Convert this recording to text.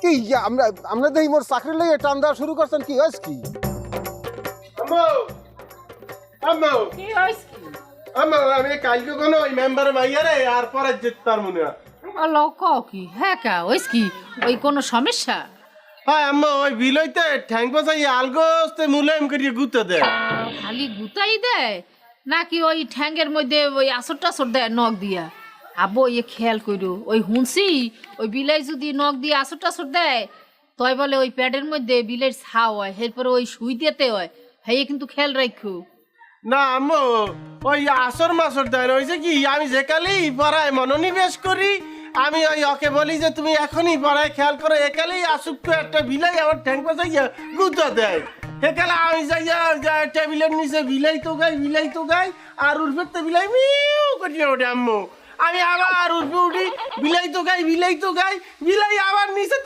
কি আমরা আমরা দেখি মোর চাকরি লেগে টান দেওয়া শুরু করছেন কি হয়েছে কি? আম্মু আম্মু কি হইছে কি আম্মু আমি কালকে কোনো ওই মেম্বার মাইয়ারে আর পরে যেতে পারবো না। আলো ক কি হ্যাঁ কা হইছে কি ওই কোনো সমস্যা? হ্যাঁ আম্মু ওই বিলইতে ঠ্যাং বসাই আলগোস্তে মুলায়ম করিয়ে গুঁতে দেয়। খালি গুতাই দেয় নাকি ওই ঠ্যাঙ্গের মধ্যে ওই আসর টাসর দেয় নখ দিয়া? আবো ইয়ে খেয়াল কইরো ওই হুনসি ওই বিলাই যদি নখ দিয়ে আসর টাসর দেয় তই বলে ওই প্যাডের মধ্যে বিলের ছাও হয় এরপরে ওই সুই দিতে হয় হ্যাঁ কিন্তু খেয়াল রাখো। না আম্মু ওই আসর মাসর দেয় না, হয়েছে কি আমি যেকালেই পড়ায় মনোনিবেশ করি আমি ওই ওকে বলি যে তুমি এখনই পড়ায় খেয়াল করো, একালেই আসুক একটা বিলাই আমার ঠ্যাং বসাইয়া গুঁতে দেয়। সেকালে আমি যাইয়া টেবিলের নিচে বিলাই তো গাই আর উর্ফের বিলাই মিউ করিয়া ওঠে আম্মু। আমি আবার উর্ফে উঠি বিলাই তো গাই বিলাই আবার নিচে